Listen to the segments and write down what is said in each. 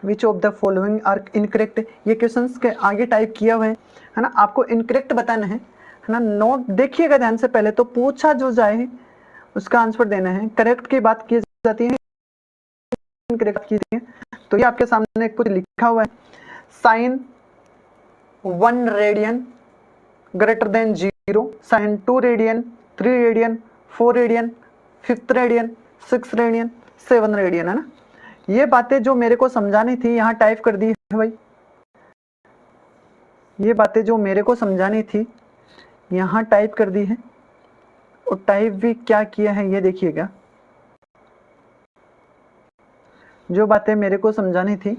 Which of the following are incorrect. ये questions के आगे टाइप किया हुआ है ना, आपको इनकरेक्ट बताना है ना। नोट देखिएगा ध्यान से, पहले तो पूछा जो जाए उसका आंसर देना है। करेक्ट की बात की जाती है, इनकरेक्ट की जाती है। तो ये आपके सामने कुछ लिखा हुआ है, sine 1 radian greater than 0, sine 2 radian, 3 radian, 4 radian, 5th radian, 6 radian, 7 radian, है ना। ये बातें जो मेरे को समझानी थी यहाँ टाइप कर दी है भाई। ये बातें जो मेरे को समझानी थी यहाँ टाइप कर दी है, और टाइप भी क्या किया है ये देखिएगा। जो बातें मेरे को समझानी थी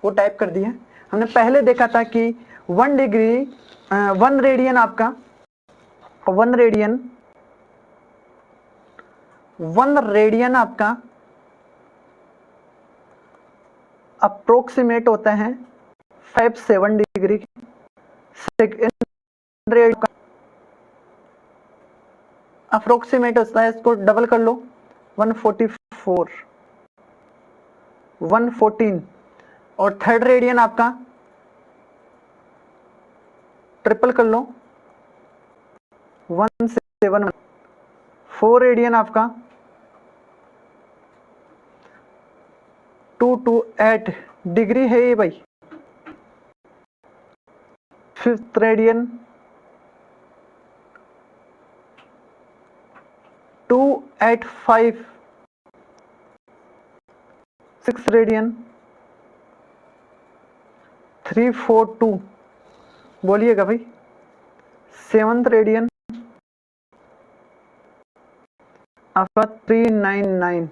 वो टाइप कर दी है। हमने पहले देखा था कि 1 डिग्री 1 रेडियन आपका 1 रेडियन आपका अप्रोक्सीमेट होता है 57 डिग्री। सेकेंड रेडियन अप्रोक्सीमेट होता है, इसको डबल कर लो 144 114। और थर्ड रेडियन आपका ट्रिपल कर लो 171। 4 रेडियन आपका 228 डिग्री है ये भाई। 5th radian 285। 6 रेडियन 342, बोलिएगा भाई। 7th रेडियन आपका 399,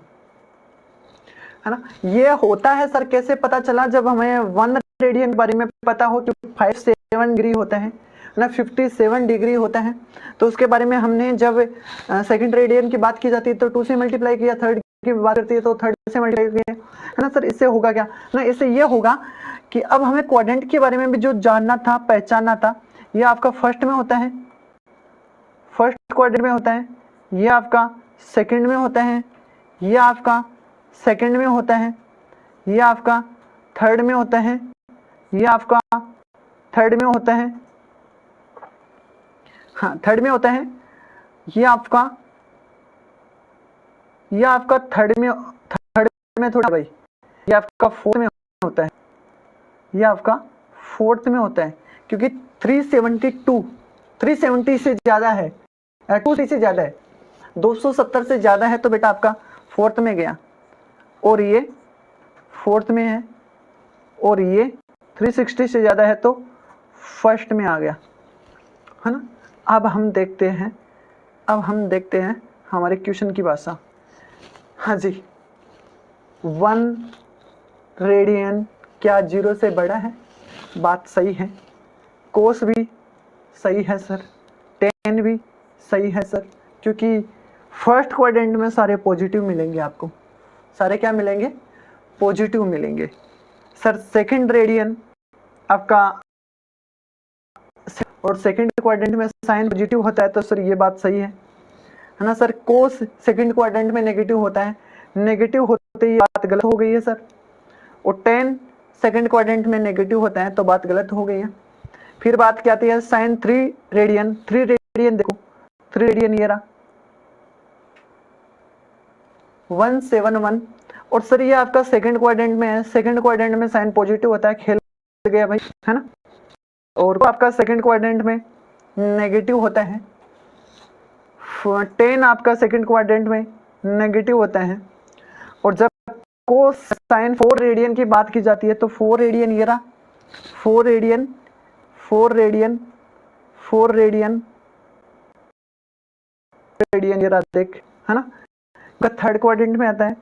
है ना। ये होता है सर कैसे पता चला, जब हमें 1 रेडियन के बारे में पता हो कि 57 डिग्री होता है ना, 57 डिग्री होता है। तो उसके बारे में हमने जब सेकंड रेडियन की बात की जाती है तो 2 से मल्टीप्लाई किया, थर्ड की बात करती है तो थर्ड से मल्टीप्लाई किया, है ना सर। इससे होगा क्या ना, इससे ये होगा कि अब हमें क्वाड्रेंट के बारे में भी जो जानना था, पहचानना था। ये आपका फर्स्ट में होता है, फर्स्ट क्वाड्रेंट में होता है। ये आपका सेकंड में होता है, ये आपका सेकंड में होता है, ये आपका थर्ड में होता है, ये आपका थर्ड में होता है, हाँ थर्ड में होता है। ये आपका थर्ड में थोड़ा भाई, ये आपका फोर्थ में होता है, ये आपका फोर्थ में होता है। क्योंकि 370 से ज़्यादा है, 2 से ज़्यादा है, 270 से ज़्यादा है तो बेटा आपका फोर्थ में गया, और ये फोर्थ में है, और ये 360 से ज़्यादा है तो फर्स्ट में आ गया, है ना। अब हम देखते हैं हमारे क्वेश्चन की भाषा। हाँ जी, 1 रेडियन क्या 0 से बड़ा है? बात सही है। कोस भी सही है सर, टेन भी सही है सर, क्योंकि फर्स्ट क्वाड्रेंट में सारे पॉजिटिव मिलेंगे आपको। सारे क्या मिलेंगे? पॉजिटिव मिलेंगे सर। सेकंड रेडियन आपका और सेकंड क्वाड्रेंट में साइन पॉजिटिव होता है, तो सर ये बात सही है ना सर। कोस सेकंड क्वाड्रेंट में नेगेटिव होता है, नेगेटिव होते ही बात गलत हो गई है सर। और टेन सेकंड क्वाड्रेंट में नेगेटिव होता है तो बात गलत हो गई है। फिर बात क्या आती है? Sign 3 radian. 3 रेडियन देखो, 3 रेडियन ये रहा 171। और सर ये आपका सेकंड क्वाड्रेंट में है, सेकंड क्वाड्रेंट में साइन पॉजिटिव होता है, खेल गया भाई, है ना। और आपका सेकंड क्वाड्रेंट में नेगेटिव होता है, 10 आपका सेकंड क्वाड्रेंट में नेगेटिव होता है। और जब को साइन 4 रेडियन की बात की जाती है तो 4 रेडियन ये रहा, 4 रेडियन 4 रेडियन 4 रेडियन रेडियन ये रहा देख, है ना। थर्ड क्वाड्रेंट में आता है,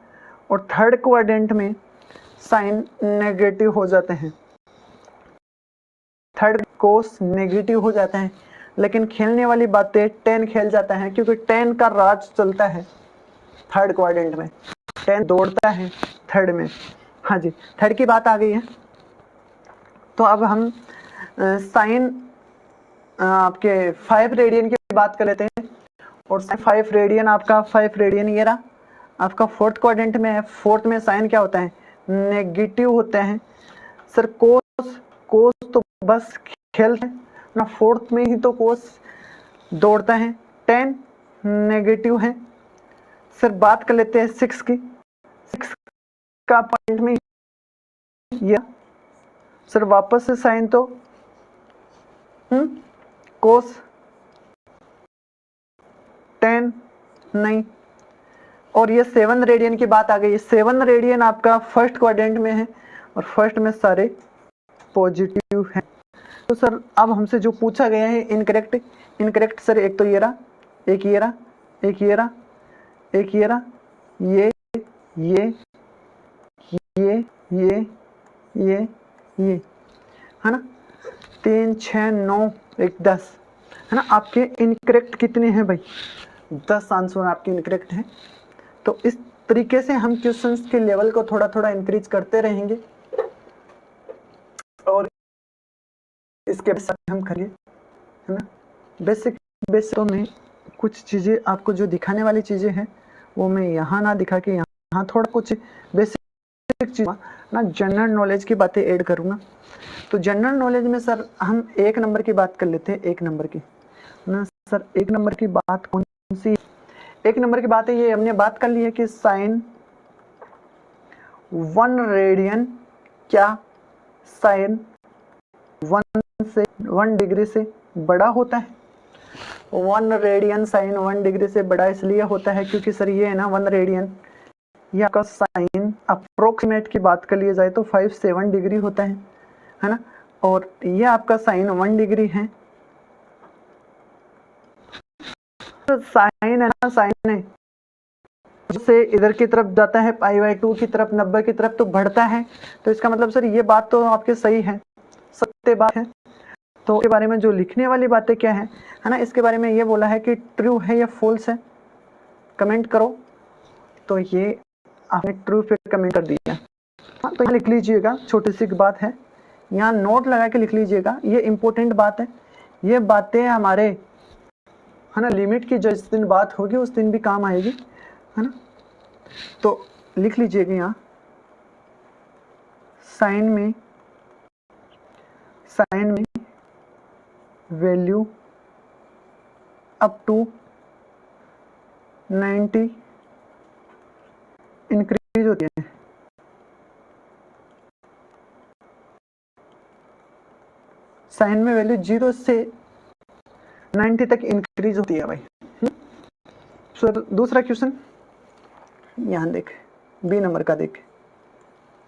और थर्ड क्वाड्रेंट में साइन नेगेटिव हो जाते हैं, थर्ड कोस नेगेटिव हो जाता है। लेकिन खेलने वाली बातें 10 खेल जाता है, क्योंकि 10 का राज चलता है थर्ड क्वाड्रेंट में, 10 दौड़ता है थर्ड में। हाँ जी, थर्ड की बात आ गई है। तो अब हम साइन आपके 5 रेडियन की बात कर लेते हैं। और 5 रेडियन आपका 5 रेडियन ये रहा आपका फोर्थ क्वाड्रेंट में है। फोर्थ में साइन क्या होता है? नेगेटिव होते हैं। सर कोस तो बस खेलते हैं ना, फोर्थ में ही तो कोस दौड़ता है। 10 नेगेटिव है। सर बात कर लेते हैं 6 की। 6 का पॉइंट में या सर वापस से साइन तो कोस 10 नहीं। और ये 7 रेडियन की बात आ गई। 7 रेडियन आपका फर्स्ट क्वाड्रेंट में है और फर्स्ट में सारे पॉजिटिव हैं। तो सर अब हमसे जो पूछा गया है इनकरेक्ट सर, एक तो ये रहा, एक ये रहा, एक ये रहा, एक ये रहा, ये है ना, 3 6 9 1 10 है ना। आपके इनकरेक्ट कितने हैं भाई? 10 आंसर आपके इनकरेक्ट हैं। तो इस तरीके से हम क्वेश्चंस के लेवल को थोड़ा थोड़ा इंक्रीज करते रहेंगे और इसके बाद हम करिए, है ना। बेसिक तो में कुछ चीज़ें आपको जो दिखाने वाली चीज़ें हैं वो मैं यहाँ ना दिखा के यहाँ थोड़ा कुछ बेसिक चीज़ ना जनरल नॉलेज की बातें ऐड करूँगा। तो जनरल नॉलेज में सर हम 1 नंबर की बात कर लेते हैं। 1 नंबर की ना सर, 1 नंबर की बात कौन सी? 1 नंबर की बात है, ये हमने बात कर ली है कि साइन 1 रेडियन क्या साइन 1 डिग्री से बड़ा होता है। 1 रेडियन साइन 1 डिग्री से बड़ा इसलिए होता है क्योंकि सर ये है ना 1 रेडियन, ये आपका साइन अप्रोक्सीमेट की बात कर लिया जाए तो 57 डिग्री होता है ना। और ये आपका साइन 1 डिग्री है। साइन है ना, साइन है से इधर की तरफ जाता है π/2 की तरफ, 90 की तरफ तो बढ़ता है। तो इसका मतलब सर ये बात तो आपके सही है, सत्य बात है। तो इसके बारे में जो लिखने वाली बातें क्या है ना, इसके बारे में ये बोला है कि ट्रू है या फॉल्स है, कमेंट करो। तो ये आपने ट्रू पे कमेंट कर दिया। हाँ, तो लिख लीजिएगा, छोटी सी बात है, यहाँ नोट लगा के लिख लीजिएगा, ये इंपॉर्टेंट बात है। ये बातें हमारे है ना लिमिट की जिस दिन बात होगी उस दिन भी काम आएगी, है ना। तो लिख लीजिएगा यहाँ साइन में वैल्यू अप टू 90 इंक्रीज होती है। साइन में वैल्यू 0 से 90 तक इंक्रीज होती है भाई। सर दूसरा क्वेश्चन यहाँ देख, बी नंबर का देख,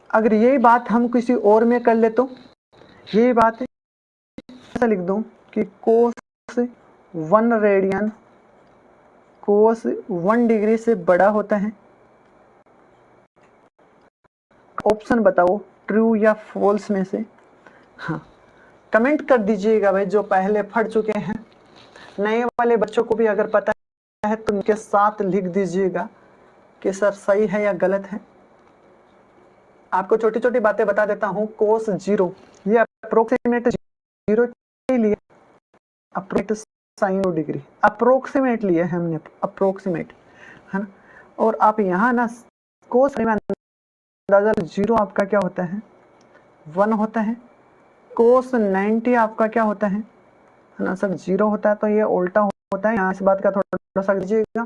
अगर यही बात हम किसी और में कर ले तो यही बात है, ऐसा लिख दूं कि कोस 1 रेडियन कोस 1 डिग्री से बड़ा होता है। ऑप्शन बताओ ट्रू या फॉल्स में से। हाँ, कमेंट कर दीजिएगा भाई, जो पहले पढ़ चुके हैं। नए वाले बच्चों को भी अगर पता है तो उनके साथ लिख दीजिएगा कि सर सही है या गलत है। आपको छोटी छोटी बातें बता देता हूँ। कोस 0 ये अप्रोक्सीमेट 0 के लिए अप्रोक्सीमेट साइन 2 डिग्री अप्रोक्सीमेट लिए है हमने, अप्रोक्सीमेट, है ना। और आप यहाँ ना कोस में अंदाजा 0 आपका क्या होता है 1 होता है। कोस 90 आपका क्या होता है ना सर 0 होता है। तो ये उल्टा होता है, यहाँ इस बात का थोड़ा सा लीजिएगा।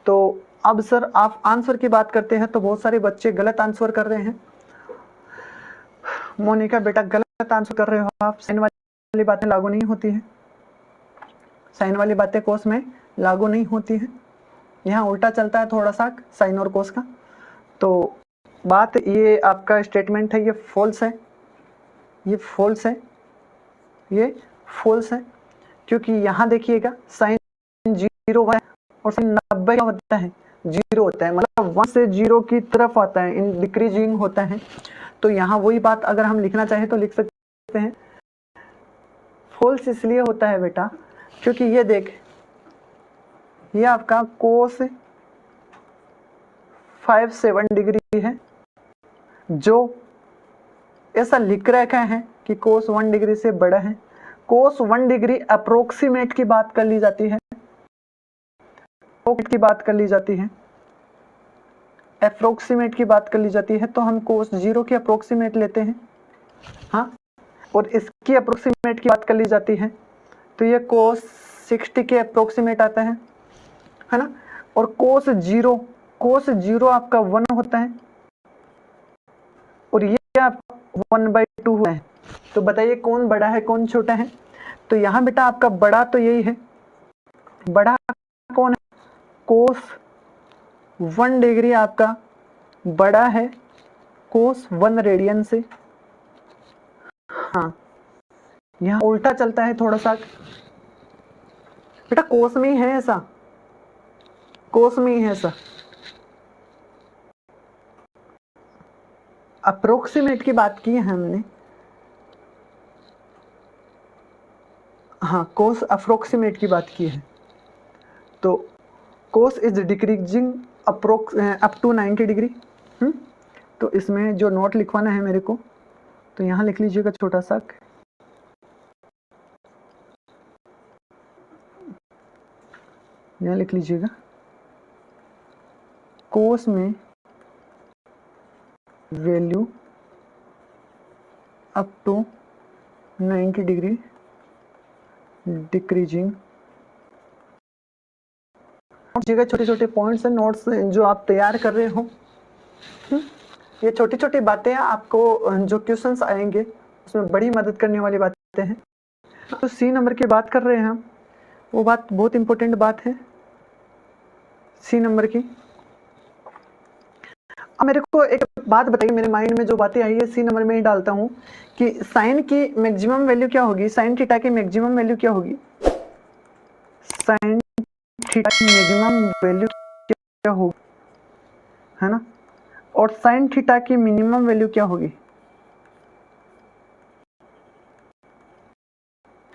तो अब सर आप आंसर की बात करते हैं तो बहुत सारे बच्चे गलत आंसर कर रहे हैं। मोनिका बेटा गलत आंसर कर रहे हो आप, साइन वाली बातें लागू नहीं होती है, साइन वाली बातें कोस में लागू नहीं होती है। यहाँ उल्टा चलता है थोड़ा सा साइन और कोस का। तो बात ये आपका स्टेटमेंट है, ये फॉल्स है, ये फॉल्स है, ये फॉल्स है। क्योंकि यहाँ देखिएगा साइन 0 है और साइन 90 क्या होता है 0 होता है, मतलब 1 से 0 की तरफ आता है, इन डिक्रीजिंग होता है। तो यहाँ वही बात अगर हम लिखना चाहें तो लिख सकते हैं। फॉल्स इसलिए होता है बेटा क्योंकि ये देख, ये आपका कोस 57 डिग्री है, जो ऐसा लिख रखा है कि कोस 1 डिग्री से बड़ा है। कोस 1 डिग्री अप्रोक्सीमेट की बात कर ली जाती है, की बात कर ली जाती है। अप्रोक्सीमेट की बात कर ली जाती है तो हम कोस 0 की अप्रोक्सीमेट लेते हैं, हाँ, और इसकी अप्रोक्सीमेट की बात कर ली जाती है तो ये कोस 60 के अप्रोक्सीमेट आता है ना। और कोस 0 आपका 1 होता है और ये आपका 1/2 है। तो बताइए कौन बड़ा है कौन छोटा है? तो यहाँ बेटा आपका बड़ा तो यही है, बड़ा कौन है? कोस 1 डिग्री आपका बड़ा है कोस 1 रेडियन से। हाँ, यहाँ उल्टा चलता है थोड़ा सा बेटा, कोस में ही है ऐसा, कोस में ही है ऐसा। अप्रोक्सीमेट की बात की है हमने, हाँ, कोस अप्रोक्सीमेट की बात की है। तो cos is decreasing up to 90 degree. तो इसमें जो नोट लिखवाना है मेरे को, तो यहाँ लिख लीजिएगा छोटा सा, यहाँ लिख लीजिएगा कोस में value up to 90 degree decreasing. छोटे छोटे पॉइंट्स एंड नोट्स जो आप तैयार कर रहे हो, ये छोटी छोटी बातें आपको जो क्वेश्चंस आएंगे उसमें बड़ी मदद करने वाली बातें हैं। तो सी नंबर की बात कर रहे हैं हम, वो बात बहुत इंपॉर्टेंट बात है सी नंबर की। अब मेरे को एक बात बताइए, मेरे माइंड में जो बातें आई है सी नंबर में ही डालता हूँ कि साइन की मैक्सिमम वैल्यू क्या होगी, साइन थीटा की मैक्सिमम वैल्यू क्या होगी, साइन थीटा की मैक्सिमम वैल्यू क्या होगी, है ना, और साइन थीटा की मिनिमम वैल्यू क्या होगी,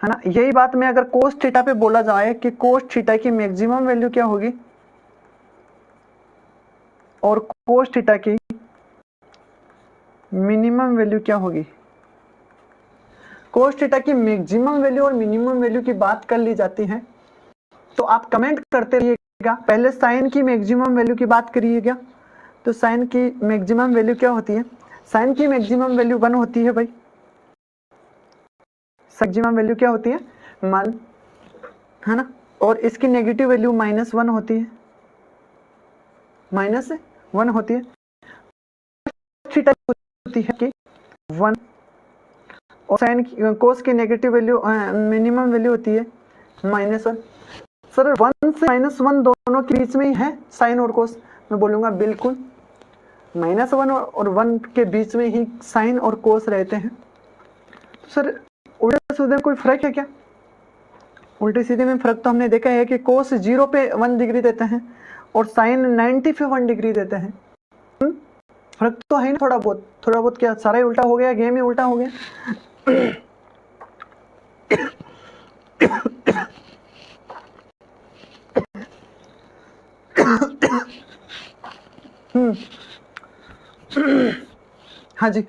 है ना। यही बात में अगर कोस थीटा पे बोला जाए कि कोस थीटा की मैक्सिमम वैल्यू क्या होगी और कोस थीटा की मिनिमम वैल्यू क्या होगी, कोस थीटा की मैक्सिमम वैल्यू और मिनिमम वैल्यू की बात कर ली जाती है तो आप कमेंट करते रहिएगा। पहले साइन की मैक्सिमम वैल्यू की बात करिएगा। तो साइन की मैक्सिमम वैल्यू क्या होती है, साइन की मैक्सिमम वैल्यू 1 होती है भाई, मैक्सिमम वैल्यू क्या होती है 1, है ना, और इसकी नेगेटिव वैल्यू -1 होती है, -1 होती है। थीटा होती है कि 1 और साइन कोस की नेगेटिव वैल्यू मिनिमम वैल्यू होती है -1। सर 1 से -1 दोनों के बीच में ही है साइन और कोस, मैं बोलूँगा बिल्कुल -1 और 1 के बीच में ही साइन और कोस रहते हैं। तो सर उल्टे सीधे में कोई फर्क है क्या? उल्टे सीधे में फर्क तो हमने देखा है कि कोस 0 पे 1 डिग्री देते हैं और साइन 90 पे 1 डिग्री देते हैं। फर्क तो है ना थोड़ा बहुत, क्या सारा ही उल्टा हो गया, गेम ही उल्टा हो गया। हाँ जी,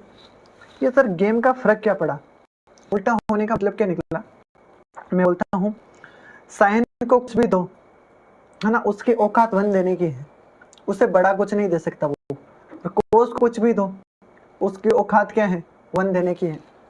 ये सर गेम का फर्क क्या पड़ा, उल्टा होने का मतलब क्या निकला? मैं बोलता हूँ साइन को कुछ भी दो, है ना, उसकी औकात 1 देने की है, उससे बड़ा कुछ नहीं दे सकता वो। कोस कुछ भी दो, उसकी औकात क्या है 1 देने की है।